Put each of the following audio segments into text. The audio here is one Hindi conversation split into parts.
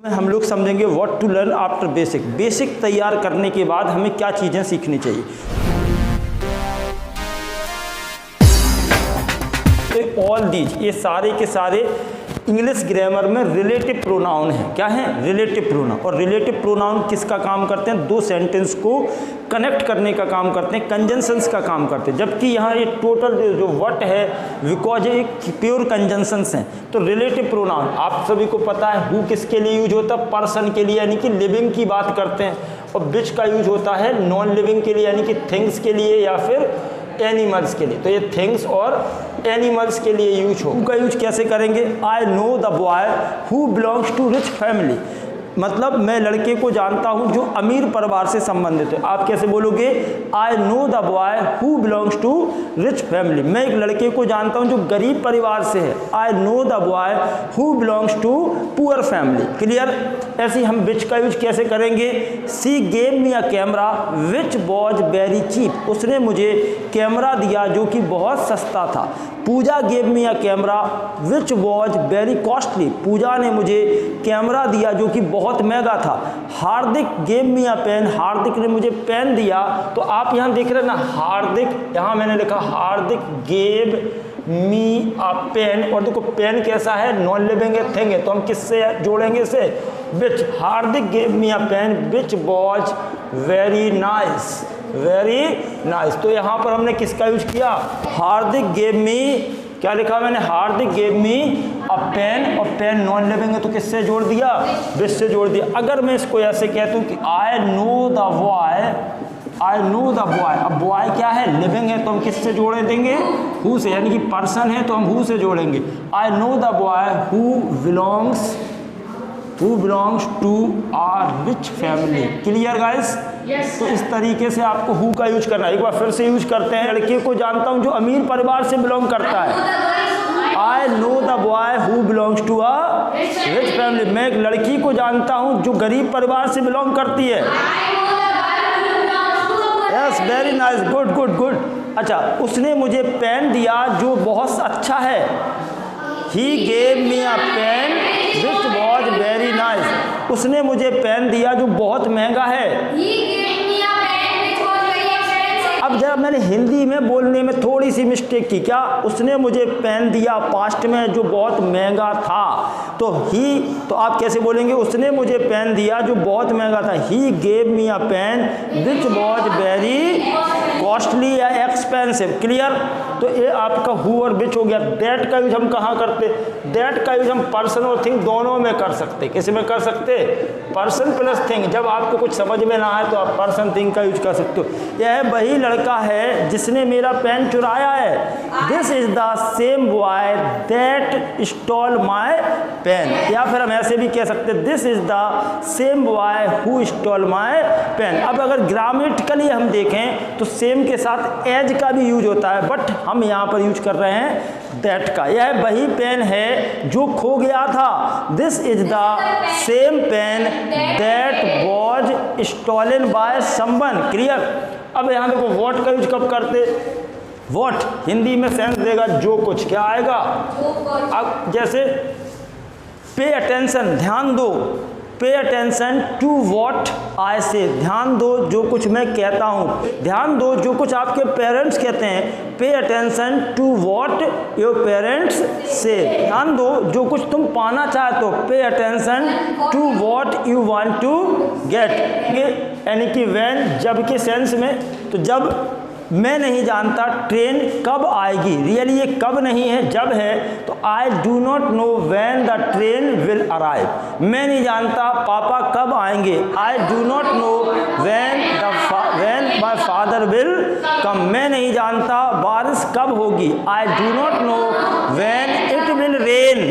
हम लोग समझेंगे what to learn after basic. Basic तैयार करने के बाद हमें क्या चीज़ें सीखनी चाहिए। ऑल दीज, ये सारे के सारे इंग्लिश ग्रामर में रिलेटिव प्रोनाउन है। क्या है? Relative pronoun. और रिलेटिव प्रोनाउन किसका काम करते हैं? दो सेंटेंस को कनेक्ट करने का काम करते हैं, कंजंक्शंस का काम करते हैं। जबकि यहाँ ये टोटल जो व्हाट है बिकॉज एक प्योर कंजंक्शंस हैं। तो रिलेटिव प्रोनाउन आप सभी को पता है हु किसके लिए यूज होता है? पर्सन के लिए, यानी कि लिविंग की बात करते हैं। और विच का यूज होता है नॉन लिविंग के लिए, यानी कि थिंग्स के लिए या फिर एनिमल्स के लिए। तो ये थिंग्स और एनिमल्स के लिए यूज हो। का यूज कैसे करेंगे? I know the boy who belongs to rich family, मतलब मैं लड़के को जानता हूं जो अमीर परिवार से संबंधित है। आप कैसे बोलोगे? I know the boy who belongs to rich family, मैं एक लड़के को जानता हूं जो गरीब परिवार से है। I know the boy who belongs to poor family. Clear? ऐसे हम विच का यूज कैसे करेंगे? She gave me a camera which was very cheap, उसने मुझे कैमरा दिया जो कि बहुत सस्ता था। Pooja gave me a camera which was very costly, Pooja ने मुझे कैमरा दिया जो कि बहुत महंगा था। हार्दिक गेव मी अ पेन, हार्दिक ने मुझे पेन दिया। तो आप यहाँ देख रहे हैं ना, हार्दिक, यहाँ मैंने लिखा हार्दिक गेव मी अ पेन। और देखो पेन कैसा है? नॉन लिविंग थिंग है, तो हम किससे जोड़ेंगे इसे? Which. Hardik gave me a pen which was very nice, very nice. तो यहाँ पर हमने किसका यूज किया? हार्दिक गेव मी, क्या लिखा मैंने? हार्दिक गेव मी अ पेन, और पेन नॉन लिविंग है तो किससे जोड़ दिया? विच से जोड़ दिया। अगर मैं इसको ऐसे कहता हूँ कि आई know the boy, I know the boy, अब बॉय क्या है? लिविंग है, तो हम किससे जोड़े देंगे? हु से, यानी कि पर्सन है तो हम हु से जोड़ेंगे। I know the boy who belongs to our rich family. Clear guys? तो इस तरीके से आपको हु का यूज करना है। एक बार फिर से यूज करते हैं। लड़के को जानता हूं जो अमीर परिवार से बिलोंग करता है। I know the boy who belongs to a rich family, मैं एक लड़की को जानता हूं जो गरीब परिवार से बिलोंग करती है। Yes, very nice, good good good. अच्छा, उसने मुझे पेन दिया जो बहुत अच्छा है। He gave me a pen which was very nice, उसने मुझे पेन दिया जो बहुत महंगा है। अब जब मैंने हिंदी में बोलने में थोड़ी सी मिस्टेक की, क्या? उसने मुझे पेन दिया पास्ट में जो बहुत महंगा था। तो ही, तो आप कैसे बोलेंगे? उसने मुझे पेन दिया जो बहुत महंगा था। He gave me a pen which was very costly या एक्सपेंसिव। क्लियर? तो ये आपका हु और विच हो गया। दैट का यूज हम कहाँ करते? दैट का यूज हम पर्सन और थिंग दोनों में कर सकते। किसी में कर सकते? Person plus thing. जब आपको कुछ समझ में ना आए तो आप पर्सन थिंग का यूज कर सकते हो। यह वही लड़का है जिसने मेरा पेन चुराया है। This is the same boy that stole my pen. या फिर हम ऐसे भी कह सकते हैं this is the same boy who stole my pen. अब अगर ग्रामेटिकली हम देखें तो सेम के साथ एज का भी यूज होता है, बट हम यहाँ पर यूज कर रहे हैं दैट का। यह वही पेन है जो खो गया था। This is the same pen that was stolen by someone. Clear? अब यहाँ देखो व्हाट का यूज कब करते? व्हाट हिंदी में सेंस देगा जो कुछ, क्या आएगा? अब जैसे पे अटेंशन, ध्यान दो। पे अटेंशन टू वॉट आई से, ध्यान दो जो कुछ मैं कहता हूँ। ध्यान दो जो कुछ आपके पेरेंट्स कहते हैं। Pay attention to what your parents से, ध्यान दो जो कुछ तुम पाना चाहते हो। Pay attention to what you want to get, यानी कि व्हेन, जब के सेंस में। तो जब मैं नहीं जानता ट्रेन कब आएगी, रियली ये कब नहीं है, जब है। तो I do not know when the train will arrive, मैं नहीं जानता पापा कब आएंगे। I do not know when my father will come, मैं नहीं जानता बारिश कब होगी। I do not know when it will rain,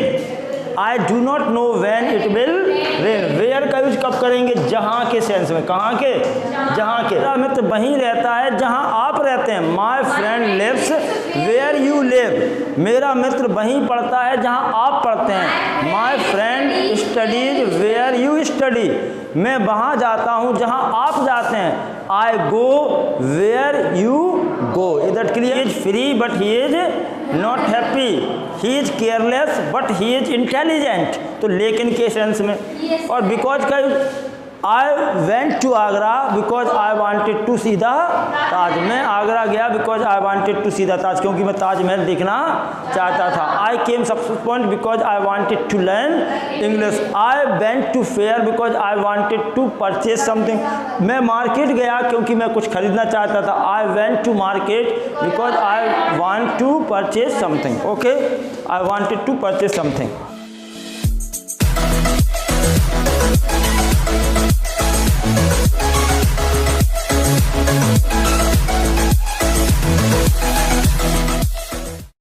I do not know when it will rain. Where का यूज कब करेंगे? जहाँ के सेंस में। कहाँ के? जहाँ के। मेरा मित्र वहीं रहता है जहाँ आप रहते हैं। My friend lives where you live, मेरा मित्र वहीं पढ़ता है जहाँ आप पढ़ते हैं। My friend studies where you study, मैं वहाँ जाता हूँ जहाँ आप जाते हैं। I go where you go. Is that clear? He is free but he is not happy. He is careless but he is intelligent. तो लेकिन के सेंस में। और बिकॉज का I went to Agra because I wanted to see the ताज। मैं आगरा गया because I wanted to see the ताज, क्योंकि मैं ताजमहल देखना चाहता था। I came subsequent because I wanted to learn English. I went to fair because I wanted to purchase something. मैं मार्केट गया क्योंकि मैं कुछ खरीदना चाहता था। I went to market because I want to purchase something. Okay, I wanted to purchase something.